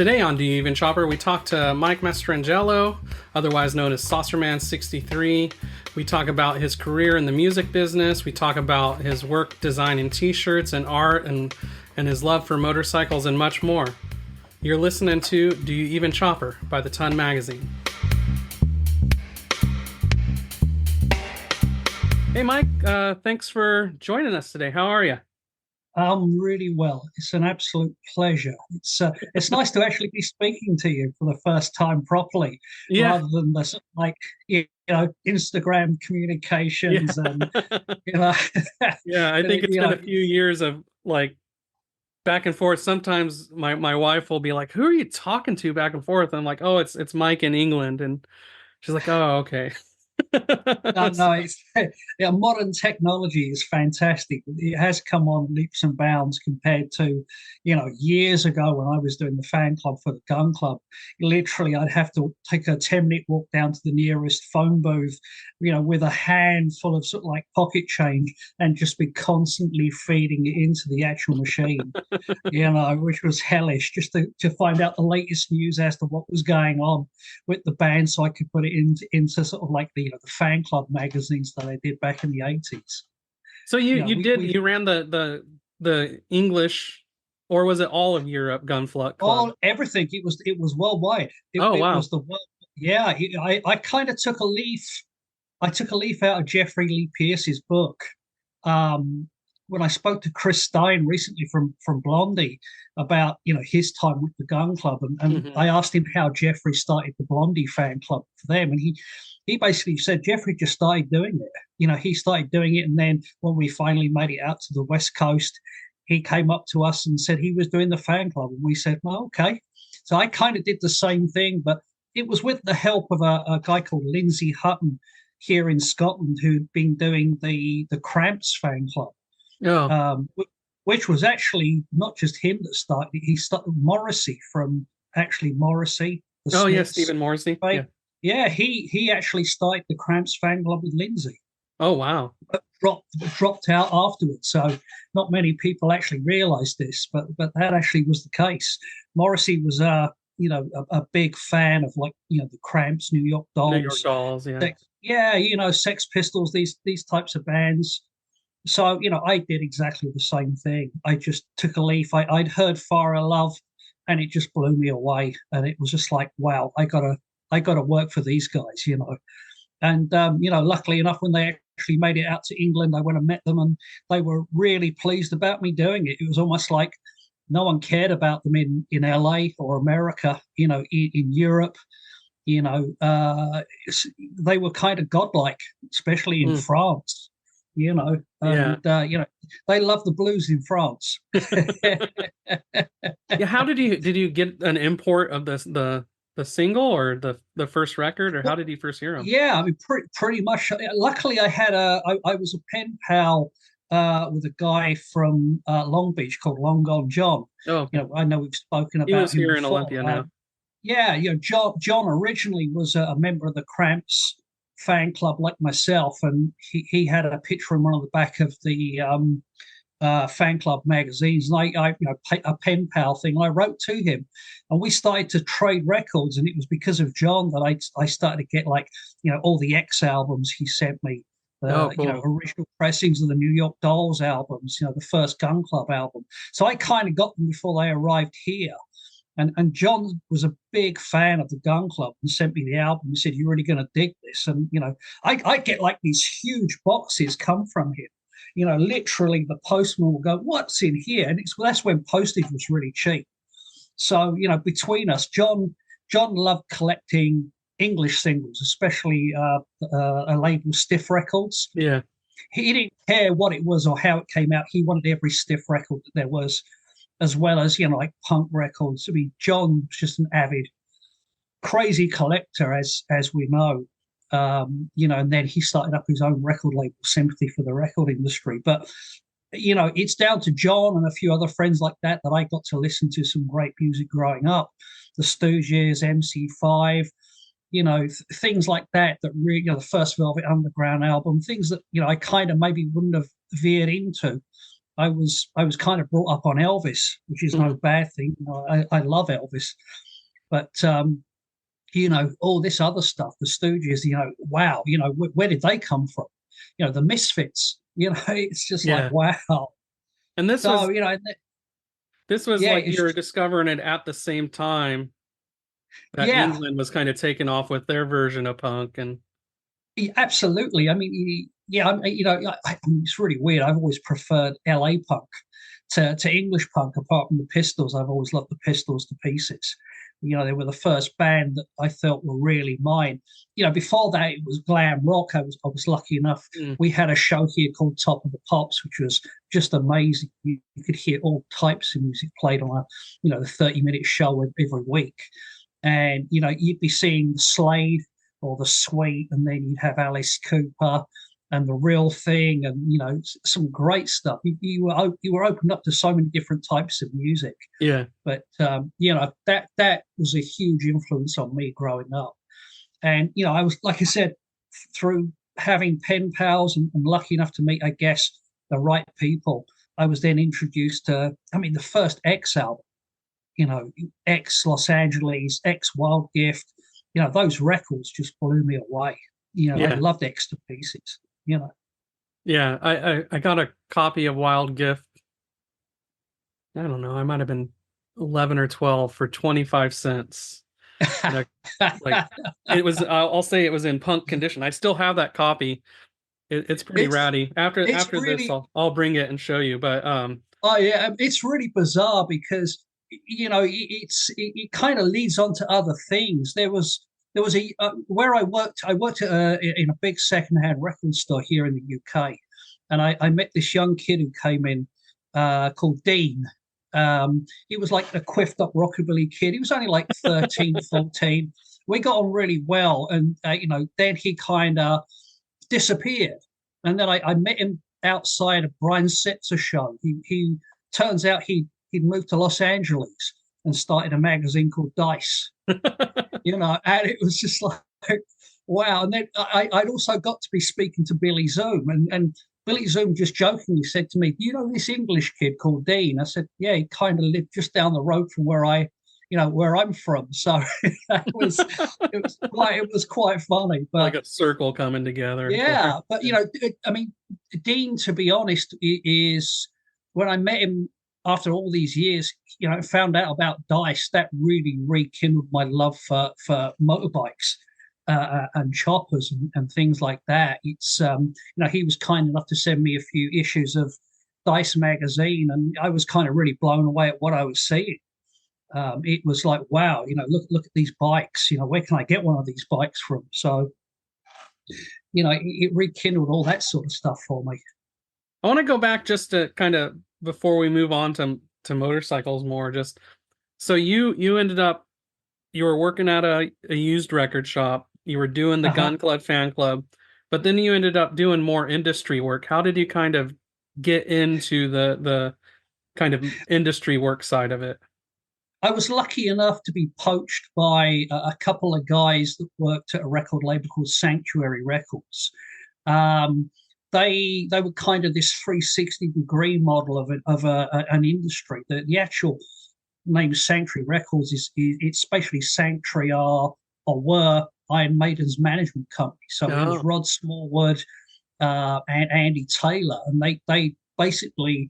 Today on Do You Even Chopper, we talk to Mike Mastrangelo, otherwise known as Saucerman63. We talk about his career in the music business. We talk about his work designing t-shirts and art and his love for motorcycles and much more. You're listening to Do You Even Chopper by The Ton Magazine. Hey Mike, thanks for joining us today. How are you? I'm really well. It's an absolute pleasure. It's nice to actually be speaking to you for the first time properly, Yeah, rather than the sort of like Instagram yeah. communications and you know Yeah, I think it's you been know a few years of like back and forth. Sometimes my wife will be like, "Who are you talking to?" Back and forth. I'm like, "Oh, it's Mike in England," and she's like, "Oh, okay." No, So, no, it's yeah, modern technology is fantastic. It has come on leaps and bounds compared to, years ago when I was doing the fan club for the gun club. Literally, I'd have to take a 10-minute walk down to the nearest phone booth, with a handful of sort of like pocket change and just be constantly feeding it into the actual machine, which was hellish just to find out the latest news as to what was going on with the band so I could put it into sort of like the fan club magazines that I did back in the 80s. so you You know, you we, did we you ran the English, or was it all of Europe Club? all everything. It was worldwide. It, Oh it wow. was the world. Yeah, I kind of took a leaf. I took a leaf out of Jeffrey Lee Pierce's book. Um, when I spoke to Chris Stein recently from Blondie about his time with the Gun Club, and Hmm. I asked him how Jeffrey started the Blondie fan club for them, and he basically said Jeffrey just started doing it. He started doing it, and then when we finally made it out to the West Coast, he came up to us and said he was doing the fan club, and we said, well, okay. So I kind of did the same thing, but it was with the help of a guy called Lindsay Hutton here in Scotland who'd been doing the Cramps fan club, Oh, um, which was actually not just him that started it. He started Morrissey from actually Morrissey, the oh yeah, Smiths. Stephen Morrissey. Right? Yeah. Yeah, he actually started the Cramps fan club with Lindsay, Oh wow. but dropped out afterwards. So not many people actually realised this, but that actually was the case. Morrissey was a big fan of like the Cramps, New York New York Dolls, Dolls. Yeah. yeah, Sex Pistols, these types of bands. So I did exactly the same thing. I just took a leaf. I'd heard Fire of Love, and it just blew me away. And it was just like, wow, I gotta work for these guys. And luckily enough, when they actually made it out to England, I went and met them, and they were really pleased about me doing it. It was almost like no one cared about them in LA or America, in Europe. You know, uh, they were kind of godlike, especially in Mm, France. yeah. And they love the blues in France. Yeah. How did you get an import of the single or the first record, or how Well, did you first hear them? yeah, I mean, pretty much. Luckily, I was a pen pal with a guy from Long Beach called Long Gone John. Oh, okay. I know we've spoken He was about him here in before. Olympia now. Yeah, John originally was a member of the Cramps fan club like myself, and he had a picture in one of the back of the fan club magazines. And a pen pal thing. I wrote to him, and we started to trade records. And it was because of John that I started to get like all the X albums he sent me. Oh, The cool. original pressings of the New York Dolls albums, the first Gun Club album. So I kind of got them before they arrived here. And John was a big fan of the Gun Club and sent me the album and said, "You're really going to dig this." And I get like these huge boxes come from him. Literally the postman will go, "What's in here?" And that's when postage was really cheap. So between us, John loved collecting English singles, especially a label Stiff Records. Yeah. He didn't care what it was or how it came out. He wanted every Stiff record that there was, as well as like punk records. I mean, John was just an avid, crazy collector, as we know. And then he started up his own record label, Sympathy for the Record Industry. But it's down to John and a few other friends like that I got to listen to some great music growing up. The Stooges, MC5, things like that. That really, the first Velvet Underground album, things that I kind of maybe wouldn't have veered into I was kind of brought up on Elvis, which is no Mhm. bad thing. I love Elvis, but all this other stuff, the Stooges, wow, where did they come from? The Misfits, it's just like Yeah. wow. And So this was yeah, like you it's were just discovering it at the same time that yeah, England was kind of taking off with their version of punk. And yeah, absolutely. I mean, yeah, I mean, it's really weird. I've always preferred LA punk to English punk. Apart from the Pistols, I've always loved the Pistols to pieces. They were the first band that I felt were really mine. Before that it was glam rock. I was lucky enough. mm, We had a show here called Top of the Pops, which was just amazing. You could hear all types of music played on the 30-minute show every week, and you'd be seeing Slade or the Sweet, and then you'd have Alice Cooper and the Real Thing, and some great stuff. You were opened up to so many different types of music, yeah, but that was a huge influence on me growing up. And I was, like I said, through having pen pals and lucky enough to meet, I guess, the right people. I was then introduced to, I mean, the first X album, X Los Angeles, X Wild Gift, those records just blew me away. I yeah, loved X to pieces. yeah. I got a copy of Wild Gift. I don't know. I might have been 11 or 12 for 25 cents. And like it was, I'll say it was in punk condition. I still have that copy. It's pretty it's ratty. After it's after this, really I'll bring it and show you. But Oh yeah, it's really bizarre because it kind of leads on to other things. There was a where I worked in a big secondhand record store here in the UK, and I met this young kid who came in called Dean. He was like a quiffed up rockabilly kid. He was only like 13, 14. We got on really well, and then he kind of disappeared. And then I met him outside of Brian Setzer show. He turns out he'd moved to Los Angeles and started a magazine called Dice. And it was just like wow. And then I'd also got to be speaking to Billy Zoom, and Billy Zoom just jokingly said to me, "Do you know this English kid called Dean?" I said, "Yeah, he kind of lived just down the road from where I'm from." So it was quite funny, like but a circle coming together for yeah, but yeah. I mean, Dean, to be honest, is when I met him after all these years, found out about Dice. That really rekindled my love for motorbikes and choppers and things like that. He was kind enough to send me a few issues of Dice magazine, and I was kind of really blown away at what I was seeing. It was like, wow, look at these bikes. Where can I get one of these bikes from? So it rekindled all that sort of stuff for me. I want to go back just to kind of before we move on to motorcycles more. Just so you ended up you were working at a used record shop. You were doing the Uh-huh. Gun Club fan club, but then you ended up doing more industry work. How did you kind of get into the kind of industry work side of it? I was lucky enough to be poached by a couple of guys that worked at a record label called Sanctuary Records. Um, they were kind of this 360-degree model an industry. The actual name Sanctuary Records it's basically Sanctuary are or were Iron Maiden's management company. So it was Oh, Rod Smallwood and Andy Taylor, and they basically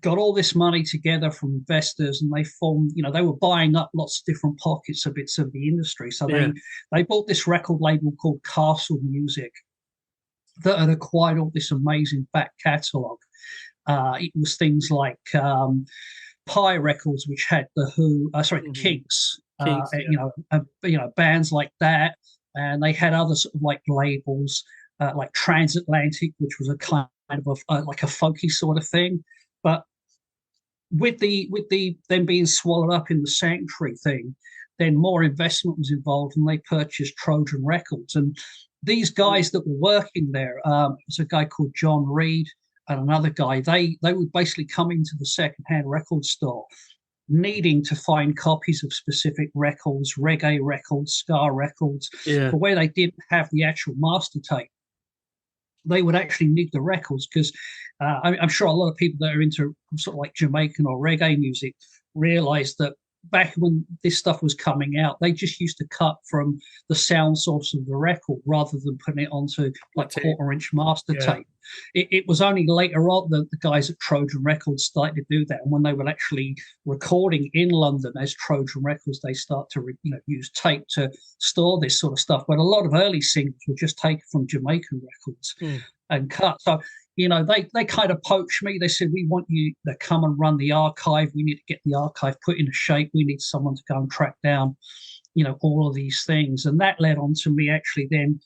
got all this money together from investors, and they formed, they were buying up lots of different pockets of bits of the industry. So yeah. they bought this record label called Castle Music that had acquired all this amazing back catalogue. It was things like Pie Records, which had the Who, sorry, the Hmm. Kinks, Kinks, yeah. bands like that, and they had other sort of like labels like Transatlantic, which was a kind of like a folky sort of thing. But with the them being swallowed up in the Sanctuary thing, then more investment was involved, and they purchased Trojan Records. And these Mm. guys that were working there, was a guy called John Reed and another guy. They would basically come into the secondhand record store needing to find copies of specific records, reggae records, ska records, Yeah. for where they didn't have the actual master tape. they would actually nig the records because I'm sure a lot of people that are into sort of like Jamaican or reggae music realize that back when this stuff was coming out, they just used to cut from the sound source of the record rather than putting it onto like quarter-inch master Yeah. tape. It was only later on that the guys at Trojan Records started to do that, and when they were actually recording in London as Trojan Records, they start to use tape to store this sort of stuff. But a lot of early singles were just taken from Jamaican records and cut. So they kind of poached me. They said, we want you to come and run the archive. We need to get the archive put into shape. We need someone to go and track down, all of these things. And that led on to me actually then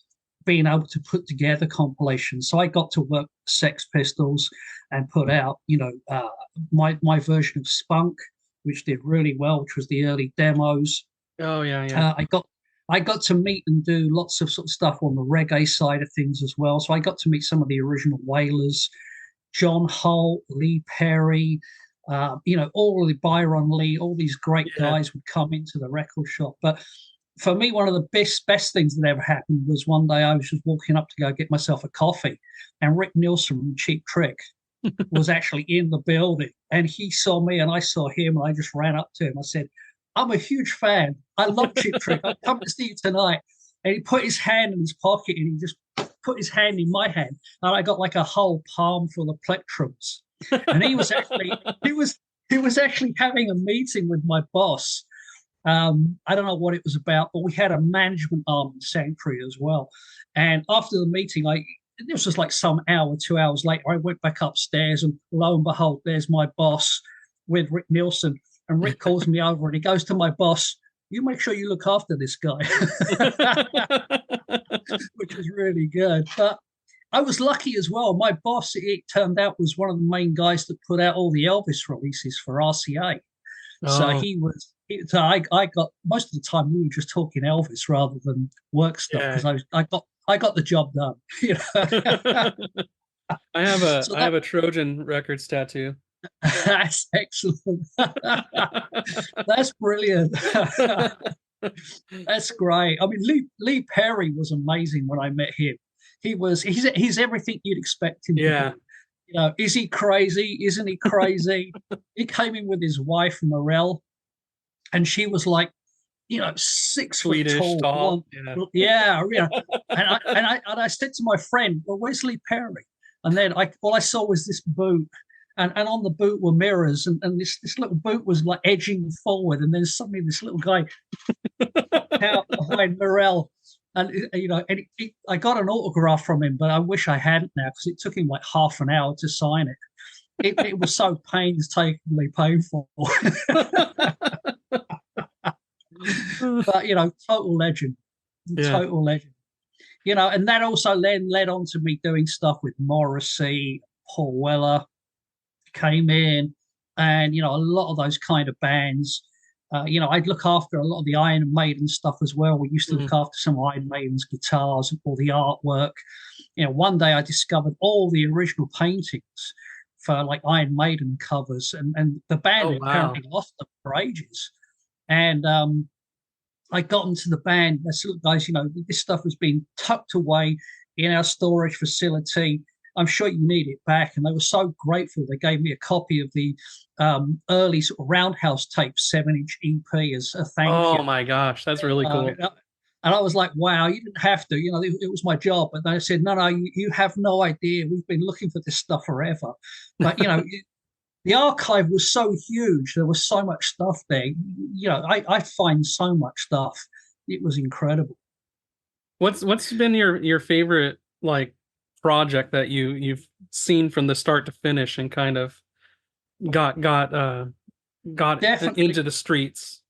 being able to put together compilations. So I got to work with Sex Pistols and put out, my version of Spunk, which did really well, which was the early demos. Oh yeah, yeah. I got to meet and do lots of sort of stuff on the reggae side of things as well. So I got to meet some of the original Wailers, John Holt, Lee Perry, all of the Byron Lee, all these great guys would come into the record shop. But for me, one of the best things that ever happened was one day I was just walking up to go get myself a coffee, and Rick Nielsen from Cheap Trick was actually in the building, and he saw me and I saw him, and I just ran up to him. I said, I'm a huge fan. I love Cheap Trick. I'm coming to see you tonight. And he put his hand in his pocket and he just put his hand in my hand. And I got like a whole palm full of plectrums. And he was actually having a meeting with my boss. I don't know what it was about, but we had a management arm in Sanctuary as well. And after the meeting, this was like some hour, 2 hours later, I went back upstairs and lo and behold, there's my boss with Rick Nielsen. And Rick calls me over and he goes to my boss, you make sure you look after this guy, which was really good. But I was lucky as well. My boss, it turned out, was one of the main guys that put out all the Elvis releases for RCA. So I got most of the time we were just talking Elvis rather than work stuff because I got the job done. I have a Trojan Records tattoo. That's excellent. That's brilliant. That's great. I mean, Lee Perry was amazing when I met him. He's everything you'd expect him to be. Is he crazy? Isn't he crazy? He came in with his wife Morel, and she was like, 6 Swedish, foot tall. Yeah. And I said to my friend, well, where's Lee Perry? And then all I saw was this boot. And on the boot were mirrors, and this little boot was like edging forward, and then suddenly this little guy out behind Morel, and I got an autograph from him, but I wish I hadn't now because it took him like half an hour to sign it. It was so painstakingly painful. But total legend, total legend. And that also then led on to me doing stuff with Morrissey, Paul Weller. Came in, and a lot of those kind of bands. I'd look after a lot of the Iron Maiden stuff as well. We used to look after some Iron Maiden's guitars and all the artwork. One day I discovered all the original paintings for like Iron Maiden covers, and the band apparently lost them for ages. And I got into the band. I said, look, guys, this stuff was being tucked away in our storage facility. I'm sure you need it back. And they were so grateful. They gave me a copy of the early sort of Roundhouse tape 7-inch EP as a thank you. Oh my gosh, that's really cool. And I was like, wow, you didn't have to. It was my job. But they said, no, you have no idea. We've been looking for this stuff forever. But, the archive was so huge. There was so much stuff there. I find so much stuff. It was incredible. What's been your favorite like project that you've seen from the start to finish and kind of got into the streets?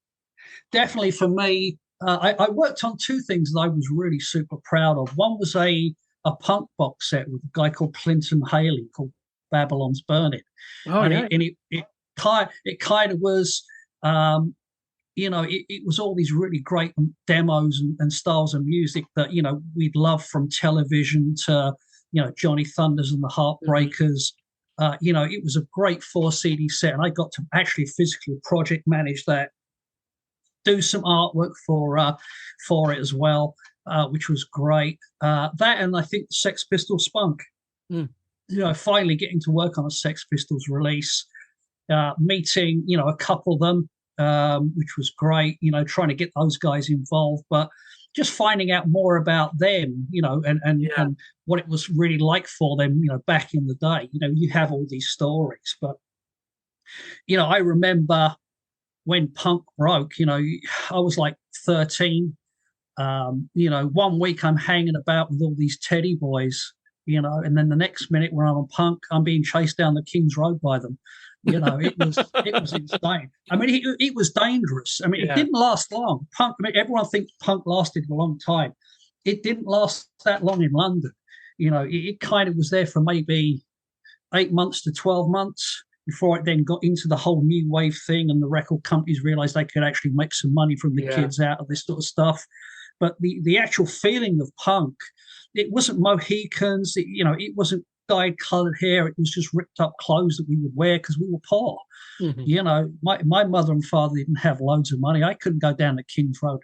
Definitely for me, I worked on two things that I was really super proud of. One was a punk box set with a guy called Clinton Haley called Babylon's Burning. It kind of was it was all these really great demos and styles of music that we'd love, from Television to Johnny Thunders and the Heartbreakers. It was a great 4 CD set, and I got to actually physically project manage that, do some artwork for it as well. which was great. That, and I think the Sex Pistols Spunk. Mm. Finally getting to work on a Sex Pistols release, meeting, a couple of them, which was great, trying to get those guys involved, but just finding out more about them, Yeah. and what it was really like for them, back in the day. You have all these stories, but, I remember when punk broke, I was like 13. One week I'm hanging about with all these teddy boys, and then the next minute when I'm a punk, I'm being chased down the King's Road by them. It was insane. I mean, it was dangerous. I mean, it Yeah. didn't last long. Punk. I mean, everyone thinks punk lasted a long time. It didn't last that long in London. It kind of was there for maybe 8 months to 12 months before it then got into the whole new wave thing, and the record companies realized they could actually make some money from the Yeah. kids out of this sort of stuff. But the actual feeling of punk, it wasn't Mohicans, it wasn't dyed coloured hair. It was just ripped up clothes that we would wear because we were poor. Hmm. My mother and father didn't have loads of money. I couldn't go down to King's Road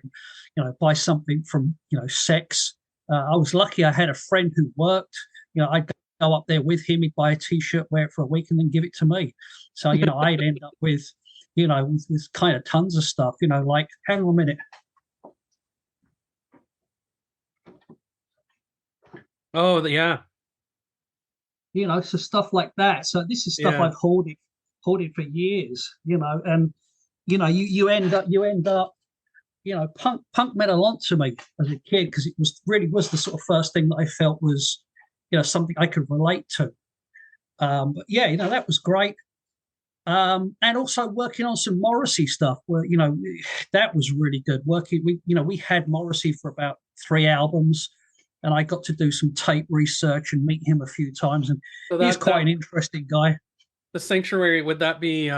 and buy something from Sex. I was lucky. I had a friend who worked. I'd go up there with him. He'd buy a T-shirt, wear it for a week, and then give it to me. So I'd end up with with kind of tons of stuff. Like, hang on a minute. Oh, yeah. So stuff like that. So this is stuff Yeah. I've hoarded for years, and you end up, punk meant a lot to me as a kid because it was the sort of first thing that I felt was, something I could relate to. But yeah, that was great. And also working on some Morrissey stuff where, that was really good. We had Morrissey for about 3 albums, and I got to do some tape research and meet him a few times. And So he's that quite an interesting guy. the Sanctuary, would that be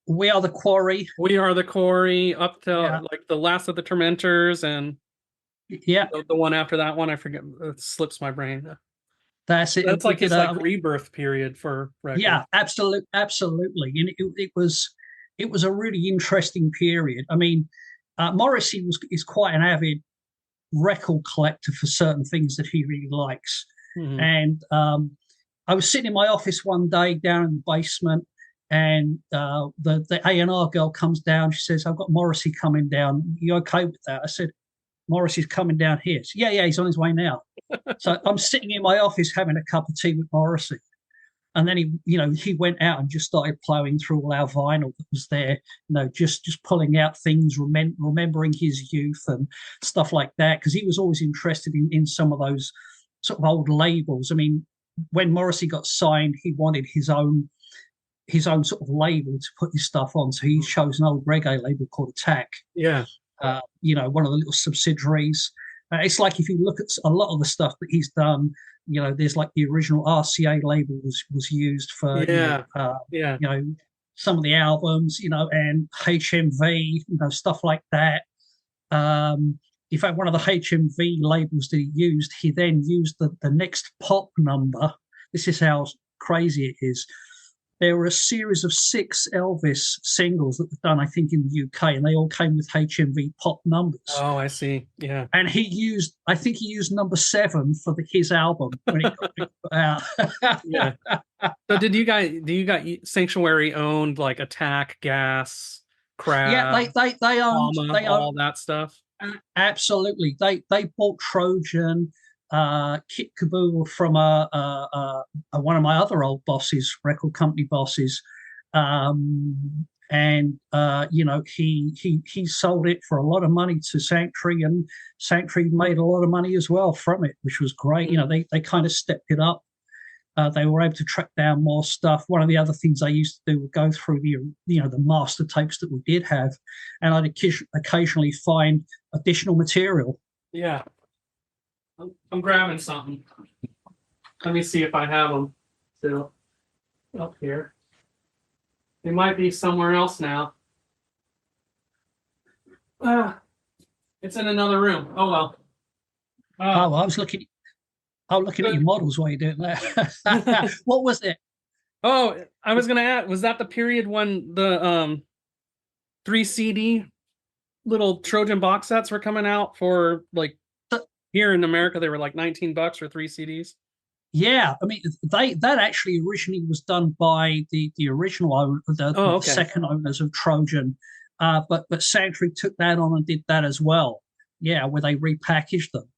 We Are the Quarry. We Are the Quarry up to Yeah, like the Last of the Tormentors, and yeah, the one after that one, I forget, it slips my brain. that's it. That's We like did his like rebirth period for yeah, records. absolutely. And it was a really interesting period. I mean, Morrissey is quite an avid record collector for certain things that he really likes. Hmm. And I was sitting in my office one day down in the basement, and the A&R girl comes down. She says, "I've got Morrissey coming down. You okay with that?" I said, "Morrissey's coming down here." So, yeah, he's on his way now. So I'm sitting in my office having a cup of tea with Morrissey. And then he went out and just started plowing through all our vinyl that was there, just pulling out things, remembering his youth and stuff like that, because he was always interested in some of those sort of old labels. I mean, when Morrissey got signed, he wanted his own sort of label to put his stuff on, so he chose an old reggae label called Attack. Yeah. One of the little subsidiaries. It's like if you look at a lot of the stuff that he's done, there's like the original RCA label was used for, Yeah. Yeah. some of the albums, and HMV, stuff like that. In fact, one of the HMV labels that he used, he then used the next pop number. This is how crazy it is. There were a series of 6 Elvis singles that were done, I think, in the UK, and they all came with HMV pop numbers. Oh, I see. Yeah. And I think he used number 7 for his album when it got put out. Yeah. So do you got Sanctuary owned like Attack, Gas, Yeah, Crab, they all owned that stuff? absolutely. They bought Trojan, Kit Kabul from one of my other old bosses, record company bosses, and he sold it for a lot of money to Sanctuary, and Sanctuary made a lot of money as well from it, which was great. They kind of stepped it up. They were able to track down more stuff. One of the other things I used to do was go through the master tapes that we did have, and I'd occasionally find additional material. Yeah. I'm grabbing something. Let me see if I have them still up here. They might be somewhere else now. It's in another room. Oh well. Oh, I was looking at your models while you're doing that. What was it? Oh, I was gonna ask, was that the period when the 3 CD little Trojan box sets were coming out for like Uh, here in America, they were like $19 for 3 CDs. Yeah, I mean, that actually originally was done by the original owner, Oh, the okay. second owners of Trojan, but Sanctuary took that on and did that as well. Yeah, where they repackaged them.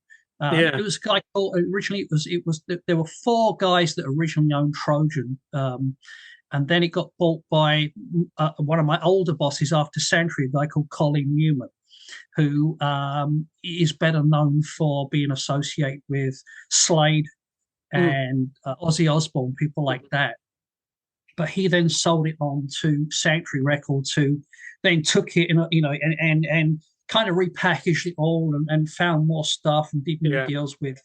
Yeah. It was a guy called originally. It was there were four guys that originally owned Trojan, and then it got bought by one of my older bosses after Sanctuary, a guy called Colin Newman, who is better known for being associated with Slade Mm, and Ozzy Osbourne, people like that. But he then sold it on to Sanctuary Records, who then took it and kind of repackaged it all and found more stuff and did new yeah. deals with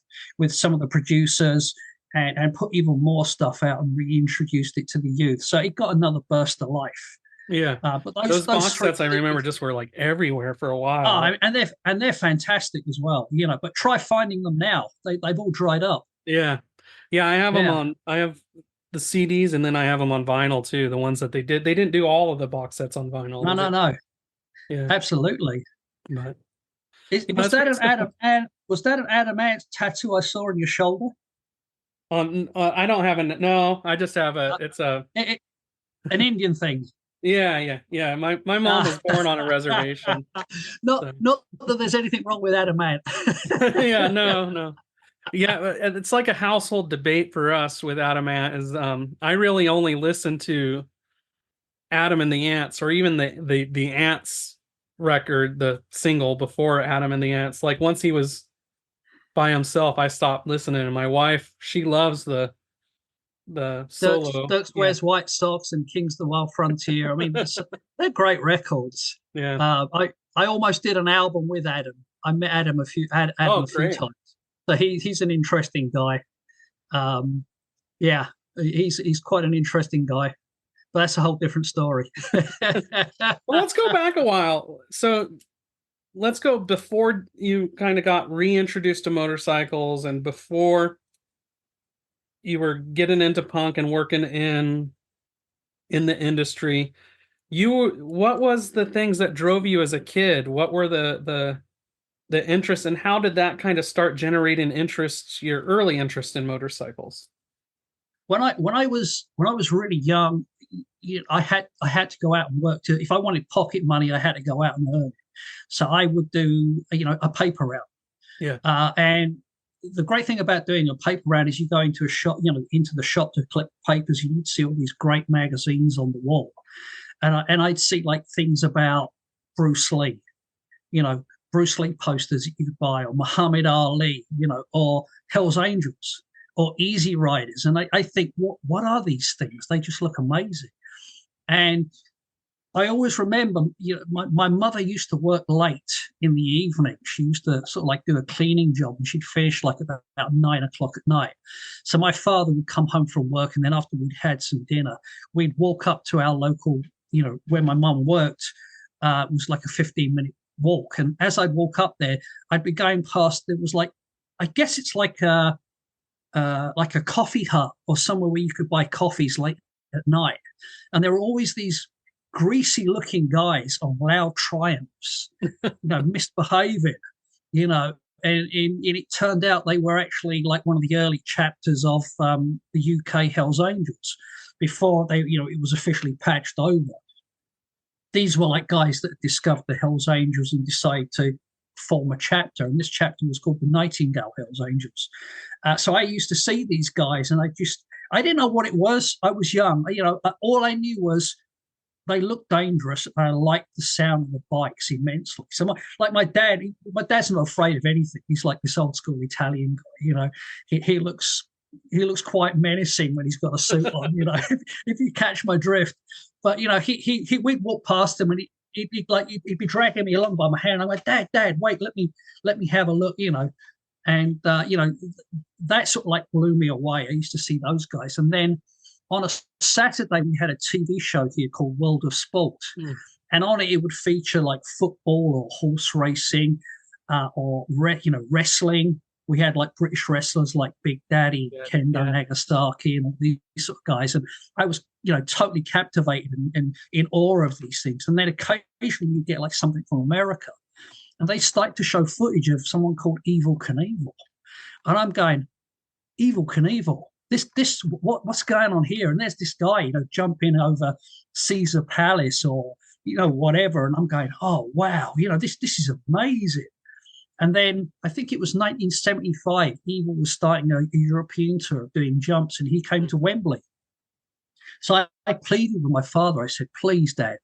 some of the producers and put even more stuff out and reintroduced it to the youth. So it got another burst of life. Yeah. But Those those box three sets I remember just were like everywhere for a while. and they're fantastic as well. But try finding them now. They've all dried up. Yeah. Yeah, I have them Yeah. on I have the CDs and then I have them on vinyl too. The ones that they did. They didn't do all of the box sets on vinyl. No, They no, did. no. Yeah. Absolutely. But Was it's that pretty an simple. Adam and was that an Adam Ant tattoo I saw on your shoulder? I don't have a no, I just have a Uh, it's a it, an Indian thing. yeah, yeah, yeah. My mom Uh, was born on a reservation. not So not that there's anything wrong with Adam Ant. yeah, no, no. Yeah, it's like a household debate for us with Adam Ant is I really only listen to Adam and the Ants or even the Ants record, the single before Adam and the Ants. Like once he was by himself, I stopped listening. And my wife, she loves the solo. Dirk Yeah, Wears White Socks and King's the Wild Frontier. I mean, they're great records. yeah. I almost did an album with Adam. I met Adam Oh, a few great. times. So he's an interesting guy. Um, yeah, he's quite an interesting guy. But that's a whole different story. Well, let's go back a while. So let's go before you kind of got reintroduced to motorcycles and before you were getting into punk and working in the industry. What was the things that drove you as a kid? What were the interests and how did that kind of start generating interest, your early interest in motorcycles? When I was really young, I had to go out and work to if I wanted pocket money, I had to go out and earn it. So I would do a paper route. Yeah. And the great thing about doing a paper route is you go into a shop, into the shop to collect papers. You would see all these great magazines on the wall, and I'd see like things about Bruce Lee, you know, Bruce Lee posters that you could buy, or Muhammad Ali, or Hell's Angels, or Easy Riders. And I think, what are these things? They just look amazing. And I always remember, my mother used to work late in the evening. She used to sort of like do a cleaning job and she'd finish like about 9 o'clock at night. So my father would come home from work and then after we'd had some dinner, we'd walk up to our local, where my mum worked. It was like a 15-minute walk. And as I'd walk up there, I'd be going past, there was like, I guess it's like a coffee hut or somewhere where you could buy coffees late at night. And there were always these greasy looking guys on loud triumphs, misbehaving, you know. And it turned out they were actually like one of the early chapters of the UK Hells Angels before it was officially patched over. These were like guys that discovered the Hells Angels and decided to form a chapter, and this chapter was called the Nightingale Hells Angels. So I used to see these guys, and I didn't know what it was. I was young, all I knew was they looked dangerous, and I liked the sound of the bikes immensely. So my dad's not afraid of anything. He's like this old school Italian guy, He looks quite menacing when he's got a suit on, if you catch my drift. But we'd walk past him and he'd be dragging me along by my hand. I went, Dad, wait, let me have a look, and that sort of like blew me away. I used to see those guys, and then on a Saturday we had a TV show here called World of Sport, and on it would feature like football or horse racing, or wrestling. we had like British wrestlers like Big Daddy, Kendo Nagasaki, and all these sort of guys. And I was, totally captivated and in awe of these things. And then occasionally you get like something from America, and they start to show footage of someone called Evil Knievel. And I'm going, Evil Knievel, what's going on here? And there's this guy, jumping over Caesar Palace or, whatever. And I'm going, oh, wow, this is amazing. And then I think it was 1975, Evil was starting a European tour doing jumps, and he came to Wembley. So I pleaded with my father. I said, please, Dad,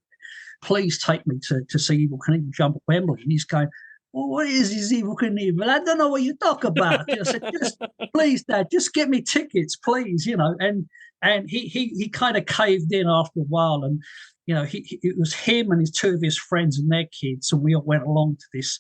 please take me to see Evil Knievel jump at Wembley. And he's going, well, what is this Evil Knievel? I don't know what you talk about. I said, please, Dad, just get me tickets, please, And he kind of caved in after a while. And, it was him and two of his friends and their kids. And we all went along to this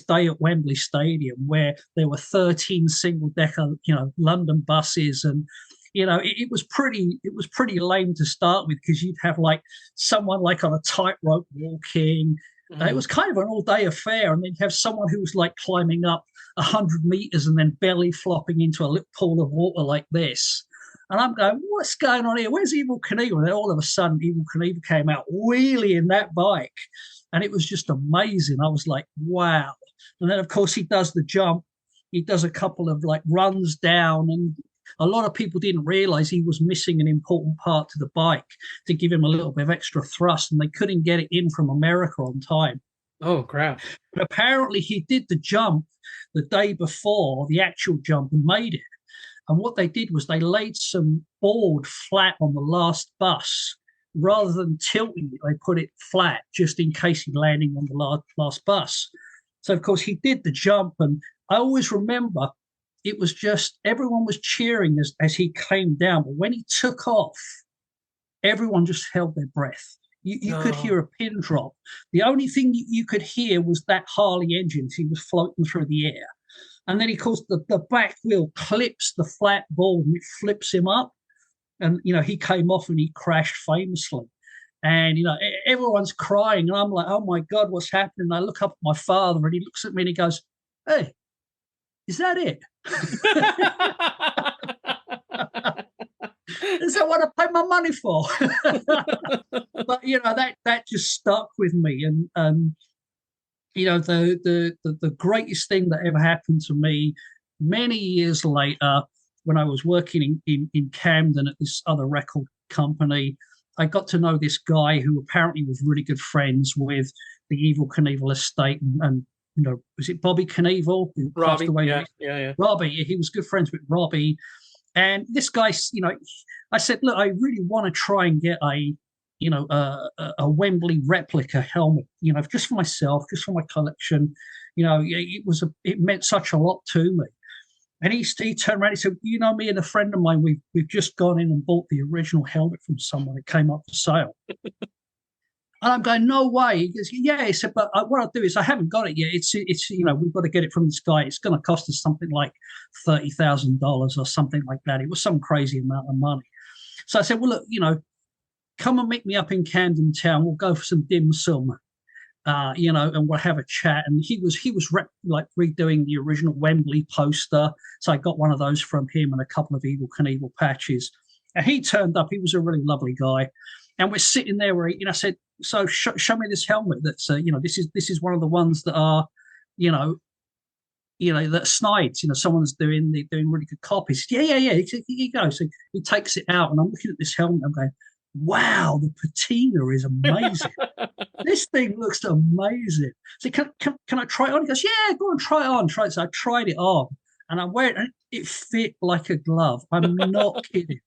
day at Wembley Stadium, where there were 13 single-decker, London buses, and it was pretty lame to start with, because you'd have like someone like on a tightrope walking. It was kind of an all-day affair, and then you have someone who was like climbing up 100 meters and then belly flopping into a little pool of water like this. And I'm going, what's going on here? Where's Evil Knievel? And then all of a sudden, Evil Knievel came out wheeling that bike, and it was just amazing. I was like, wow. And then, of course, he does the jump. He does a couple of like runs down, and a lot of people didn't realize he was missing an important part to the bike to give him a little bit of extra thrust, and they couldn't get it in from America on time. Oh, crap. But apparently he did the jump the day before the actual jump and made it. And what they did was they laid some board flat on the last bus. Rather than tilting it, they put it flat just in case he landing on the last bus. So, of course, he did the jump, and I always remember it was just everyone was cheering as he came down. But when he took off, everyone just held their breath. You could hear a pin drop. The only thing you could hear was that Harley engine as he was floating through the air. And then, of course, the back wheel clips the flat board and it flips him up. And, he came off and he crashed famously. And, everyone's crying. And I'm like, oh, my God, what's happening? And I look up at my father, and he looks at me and he goes, hey, is that it? Is that what I paid my money for? But, that just stuck with me. And the greatest thing that ever happened to me many years later, when I was working in Camden at this other record company, I got to know this guy who apparently was really good friends with the Evil Knievel estate. And was it Bobby Knievel? Robbie, yeah. Robbie, he was good friends with Robbie. And this guy, I said, look, I really want to try and get a Wembley replica helmet, just for myself, just for my collection. It meant such a lot to me. And he turned around and he said, me and a friend of mine, we've just gone in and bought the original helmet from someone. It came up for sale. And I'm going, no way. He goes, yeah. He said, but what I'll do is I haven't got it yet. It's we've got to get it from this guy. It's going to cost us something like $30,000 or something like that. It was some crazy amount of money. So I said, well, look, come and meet me up in Camden Town. We'll go for some dim sum, and we'll have a chat. And he was redoing the original Wembley poster. So I got one of those from him and a couple of Evil Knievel patches. And he turned up. He was a really lovely guy. And we're sitting there where I said, so show me this helmet. That's this is one of the ones that are, that Snides. Someone's doing really good copies. Yeah. Here you go. So he takes it out, and I'm looking at this helmet. I'm going, wow, the patina is amazing. This thing looks amazing. So can I try it on? He goes, yeah, go on, try it on. Try it. So I tried it on, and I wear it, and it fit like a glove. I'm not kidding.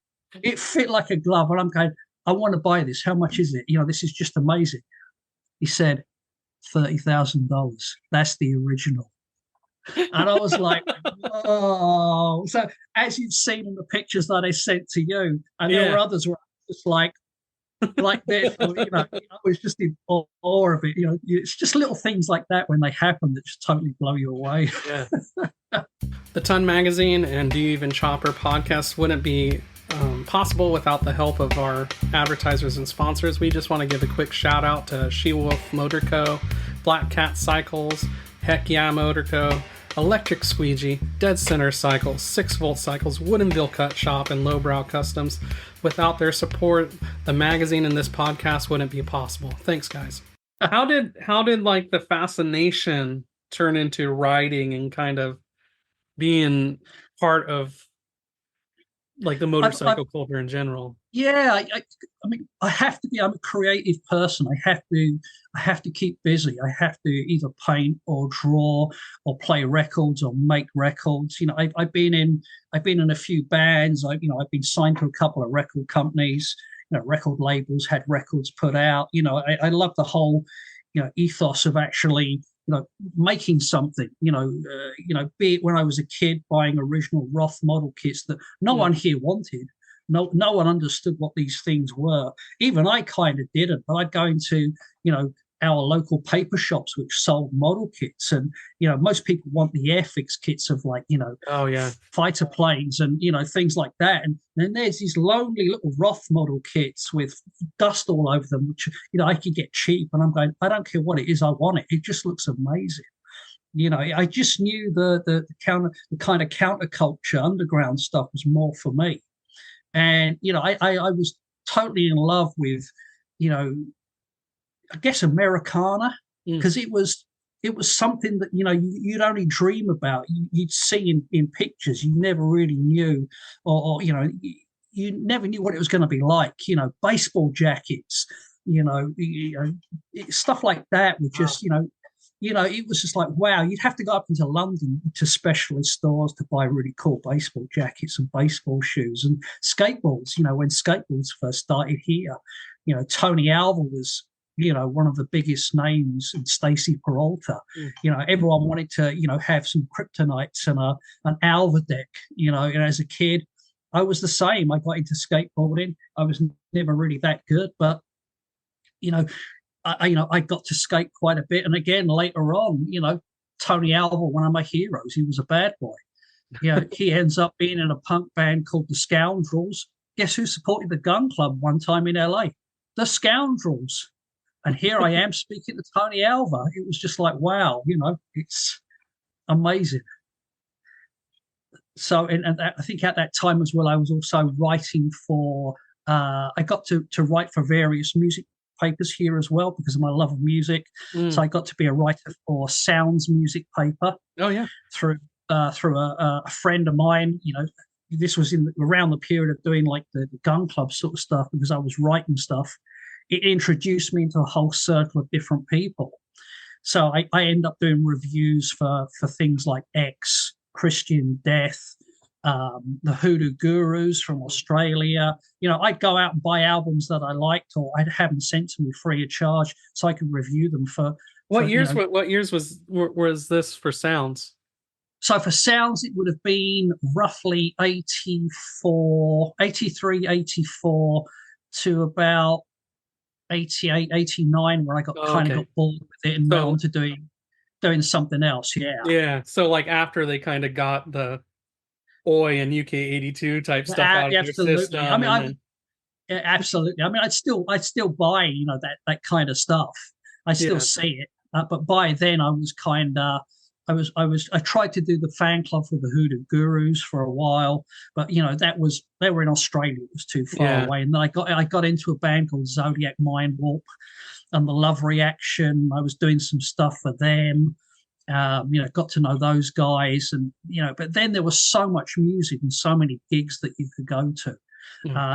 It fit like a glove, and I'm going, I want to buy this. How much is it? This is just amazing. He said, $30,000. That's the original. And I was like, oh. So as you've seen in the pictures that I sent to you, and there were others where I was just like this. I was just in awe of it. It's just little things like that when they happen that just totally blow you away. Yeah. The Ton Magazine and Do You Even Chopper podcast wouldn't be possible without the help of our advertisers and sponsors. We just want to give a quick shout out to She Wolf Motor Co., Black Cat Cycles, Heck Yeah Motor Co., electric squeegee, dead center cycles, 6-volt cycles, Woodinville cut shop, and lowbrow customs. Without their support, the magazine and this podcast wouldn't be possible. Thanks, guys. How did like the fascination turn into writing and kind of being part of like the motorcycle culture in general? Yeah, I mean, I have to be. I'm a creative person. I have to keep busy. I have to either paint or draw or play records or make records. You know, I've been in a few bands. I've been signed to a couple of record companies. You know, record labels had records put out. You know, I love the whole, ethos of actually, making something. Be it when I was a kid buying original Roth model kits that no one here wanted. No one understood what these things were. Even I kind of didn't, but I'd go into, our local paper shops which sold model kits. And, most people want the Airfix kits of like, Oh yeah. fighter planes and, things like that. And then there's these lonely little Roth model kits with dust all over them, which, I could get cheap. And I'm going, I don't care what it is, I want it. It just looks amazing. I just knew the kind of counterculture underground stuff was more for me. And I was totally in love with, I guess Americana, because it was something that you'd only dream about. You'd see in pictures. You never really knew, or you never knew what it was going to be like. Baseball jackets, stuff like that. Would just it was just like, wow, you'd have to go up into London to specialist stores to buy really cool baseball jackets and baseball shoes and skateboards. When skateboards first started here, Tony Alva was, one of the biggest names, and Stacy Peralta. Everyone wanted to, have some kryptonites and an Alva deck, and as a kid, I was the same. I got into skateboarding. I was never really that good, but, I got to skate quite a bit. And again, later on, Tony Alva, one of my heroes, he was a bad boy. He ends up being in a punk band called the Scoundrels. Guess who supported the gun club one time in LA? The Scoundrels. And here I am speaking to Tony Alva. It was just like, wow, it's amazing. So, and I think at that time as well, I was also writing for, I got to write for various music papers here as well because of my love of music. So I got to be a writer for Sounds music paper. Oh yeah. Through a friend of mine. This was around the period of doing like the gun club sort of stuff because I was writing stuff. It introduced me into a whole circle of different people. So I end up doing reviews for things like X, Christian Death, the Hoodoo Gurus from Australia. I'd go out and buy albums that I liked or I'd have them sent to me free of charge so I could review them for. What years? What years was this for Sounds? So for Sounds, it would have been roughly 84, 83, 84 to about 88, 89, where I got got bored with it and went on to doing something else. Yeah. Yeah. So like after they kind of got the Oi and UK82 type stuff out of their system. I mean, absolutely. I mean, I'd still buy, that kind of stuff. I still see it. But by then I was kind of, I tried to do the fan club for the Hoodoo Gurus for a while, but they were in Australia. It was too far away. And then I got into a band called Zodiac Mind Warp and the Love Reaction. I was doing some stuff for them. Got to know those guys, and but then there was so much music and so many gigs that you could go to.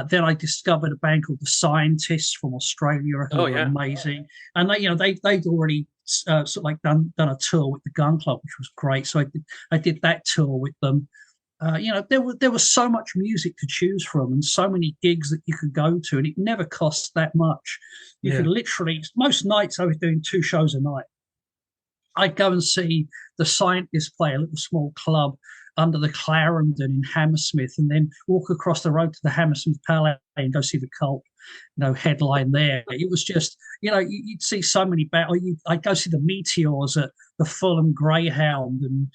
Then I discovered a band called the Scientists from Australia who were amazing, and they'd already sort of like done a tour with the Gun Club, which was great. So I did that tour with them. There was so much music to choose from and so many gigs that you could go to, and it never cost that much. You could literally, most nights I was doing 2 shows a night. I'd go and see the Scientists play a little small club under the Clarendon in Hammersmith, and then walk across the road to the Hammersmith Palais and go see the Cult, headline there. It was just, you'd see so many bands. I'd go see the Meteors at the Fulham Greyhound, and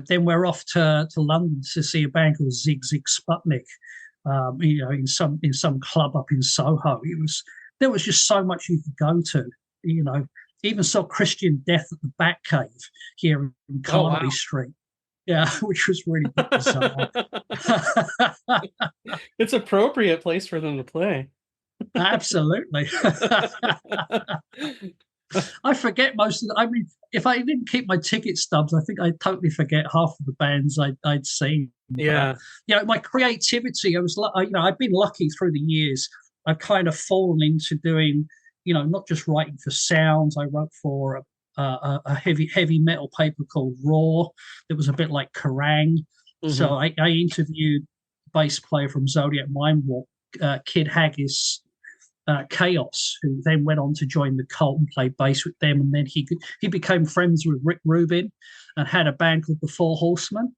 then we're off to London to see a band called Zig Zig Sputnik, in some club up in Soho. There was just so much you could go to, even saw Christian Death at the Batcave here in Oh Carnaby wow. Street. Yeah, which was really bizarre. It's appropriate place for them to play. Absolutely. I forget most of the, I mean, if I didn't keep my ticket stubs, I think I'd totally forget half of the bands I'd seen. But, Yeah. my creativity, I've been lucky through the years. I've kind of fallen into doing, not just writing for sounds. I wrote for a heavy metal paper called Raw that was a bit like Kerrang. So Hmm. I interviewed bass player from Zodiac Mindwarp, Kid Haggis, Chaos, who then went on to join the Cult and play bass with them, and then he became friends with Rick Rubin, and had a band called the Four Horsemen,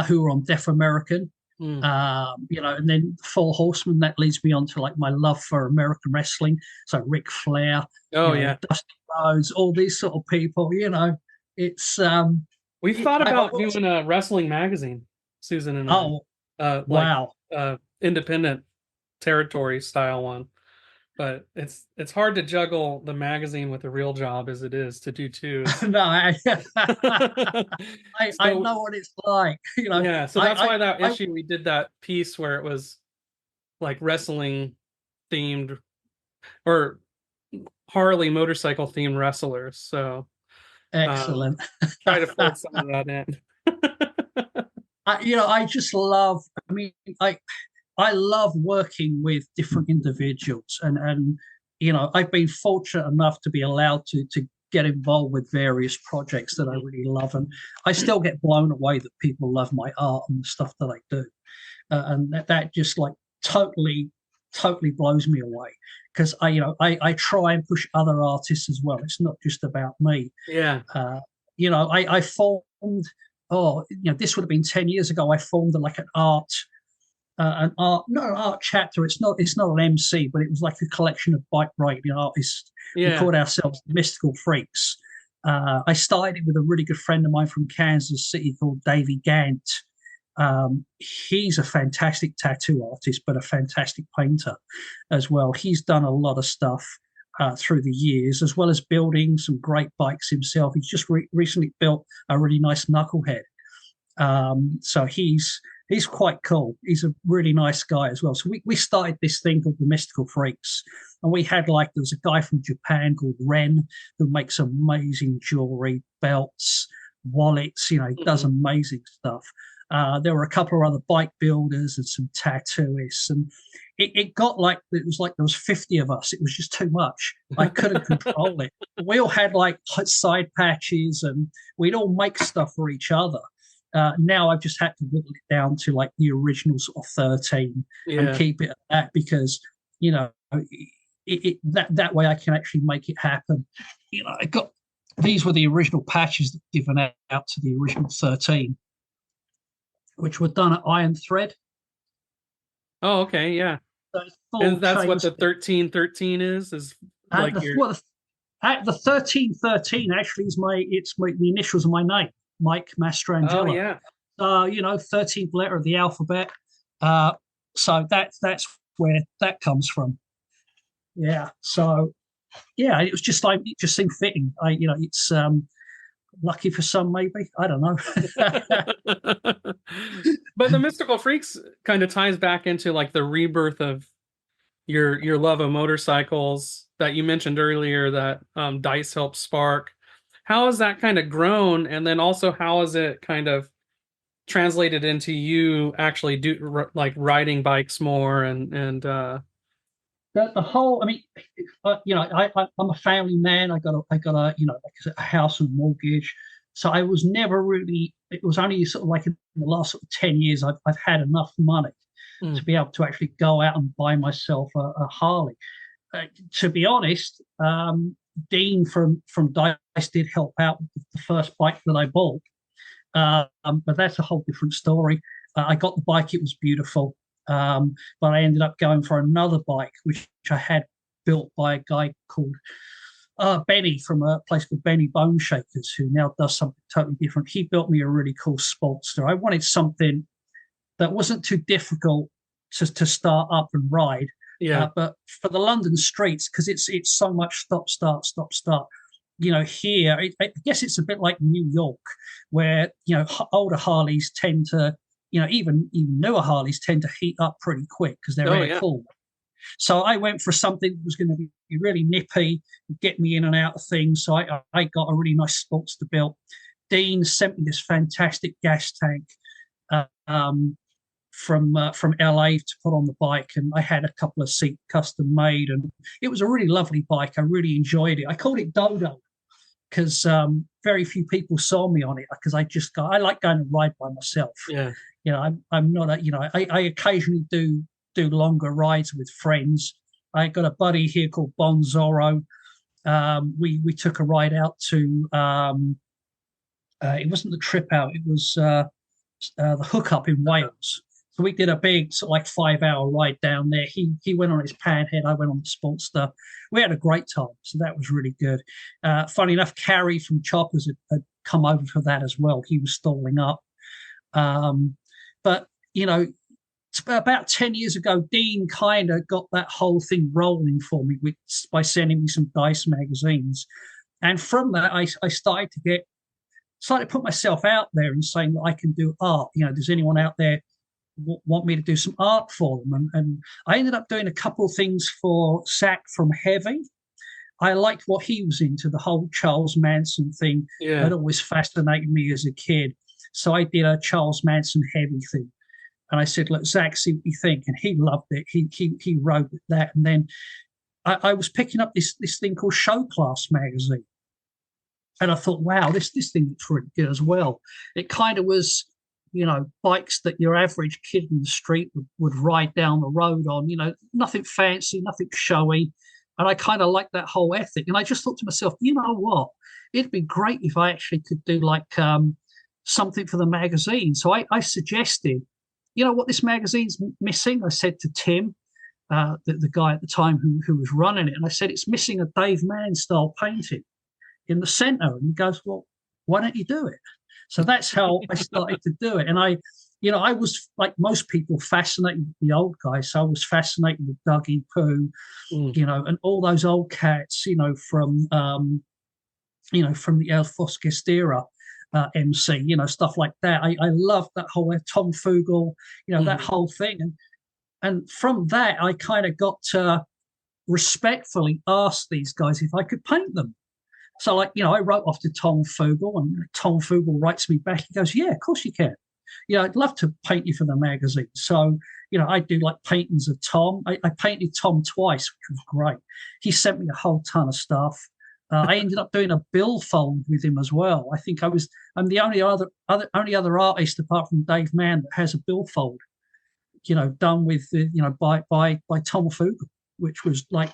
who were on Deaf American. Mm. And then Four Horsemen, that leads me on to like my love for American wrestling. So Ric Flair, Oh yeah. Dusty Rhodes, all these sort of people. It's We've thought I about also, doing a wrestling magazine, Susan and I. oh Like wow. independent territory style one. But it's hard to juggle the magazine with a real job as it is to do two. No, I So know what it's like. yeah, so that's I why that I issue we did that piece where it was like wrestling themed or Harley motorcycle themed wrestlers. So um excellent. try to fold some of that in. I just love. I mean, I love working with different individuals, and I've been fortunate enough to be allowed to get involved with various projects that I really love, and I still get blown away that people love my art and the stuff that I do, and that just like totally blows me away because I try and push other artists as well. It's not just about me. Yeah. I formed. Oh, this would have been 10 years ago. I formed like not an art chapter. It's not an MC, but it was like a collection of bike riding artists. We Yeah. called ourselves the Mystical Freaks. I started with a really good friend of mine from Kansas City called Davey Gant. He's a fantastic tattoo artist, but a fantastic painter as well. He's done a lot of stuff through the years, as well as building some great bikes himself. He's just recently built a really nice knucklehead. So he's quite cool. He's a really nice guy as well. So we started this thing called the Mystical Freaks, and we had there was a guy from Japan called Ren who makes amazing jewelry, belts, wallets. He does Mhm. amazing stuff. There were a couple of other bike builders and some tattooists, and it got like it was like there was 50 of us. It was just too much. I couldn't control it. We all had like side patches, and we'd all make stuff for each other. Now I've just had to whittle it down to like the original sort of 13 and Yeah. keep it at that because that way I can actually make it happen. I got these were the original patches that were given out to the original 13, which were done at Iron Thread. Oh, okay, yeah. So it's full And that's what chains. the 1313 is And like the your well, the 1313 actually is the initials of my name, Mike oh Mastrangelo. yeah. 13th letter of the alphabet. Uh, so that's where that comes from. Yeah. So yeah, it was just like it just seemed fitting. It's lucky for some, maybe. I don't know. But the Mystical Freaks kind of ties back into like the rebirth of your love of motorcycles that you mentioned earlier that Dice helped spark. How has that kind of grown? And then also how has it kind of translated into you actually like riding bikes more and The whole, I mean, I'm a family man. I got a like a house and mortgage. So I was never really. It was only sort of like in the last sort of 10 years I've had enough money to mm, be able to actually go out and buy myself a Harley. To be honest, Dean from Dice did help out with the first bike that I bought, but that's a whole different story. I got the bike; it was beautiful, but I ended up going for another bike, which I had built by a guy called Benny from a place called Benny Bone Shakers, who now does something totally different. He built me a really cool Sportster. I wanted something that wasn't too difficult to start up and ride, Yeah. But for the London streets, because it's so much stop start stop start. Here I guess it's a bit like New York, where older Harleys tend to, even newer Harleys tend to heat up pretty quick because they're Oh air yeah. cooled. So I went for something that was going to be really nippy, get me in and out of things. So I got a really nice Sportster built. Dean sent me this fantastic gas tank uh, um, from LA to put on the bike, and I had a couple of seats custom made, and it was a really lovely bike. I really enjoyed it. I called it Dodo because very few people saw me on it because I like going to ride by myself. Yeah. I'm not a I occasionally do longer rides with friends. I got a buddy here called Bon Zorro. We took a ride out to it wasn't the trip out, it was the hookup in Wales. So we did a big sort of like 5 hour ride down there. He went on his Panhead, I went on the Sportster. We had a great time, so that was really good. Funny enough, Carrie from Choppers had come over for that as well. He was stalling up. But about 10 years ago, Dean kind of got that whole thing rolling for me by sending me some dice magazines. And from that, I started to put myself out there and saying that I can do art. Does anyone out there want me to do some art for them? And I ended up doing a couple of things for Zach from Heavy. I liked what he was into. The whole Charles Manson thing Yeah. had always fascinated me as a kid. So I did a Charles Manson Heavy thing. And I said, look, Zach, see what you think. And he loved it. He wrote that. And then I was picking up this thing called Show Class magazine. And I thought, wow, this thing looks really good as well. It kind of was, bikes that your average kid in the street would ride down the road on, nothing fancy, nothing showy. And I kind of like that whole ethic. And I just thought to myself, you know what? It'd be great if I actually could do like something for the magazine. So I suggested, what this magazine's missing? I said to Tim, the guy at the time who was running it, and I said, it's missing a Dave Mann style painting in the center. And he goes, well, why don't you do it? So that's how I started to do it. And I was like most people fascinated with the old guys. So I was fascinated with Dougie Pooh, and all those old cats, from the El Fosquest era. MC, stuff like that. I loved that whole Tom Fugel, that whole thing. And from that, I kind of got to respectfully ask these guys if I could paint them. So, I wrote off to Tom Fugel, and Tom Fugel writes me back. He goes, yeah, of course you can. I'd love to paint you for the magazine. So, I do like paintings of Tom. I painted Tom twice, which was great. He sent me a whole ton of stuff. I ended up doing a billfold with him as well. I think I'm the only other artist apart from Dave Mann that has a billfold, done with by Tom Fugel, which was like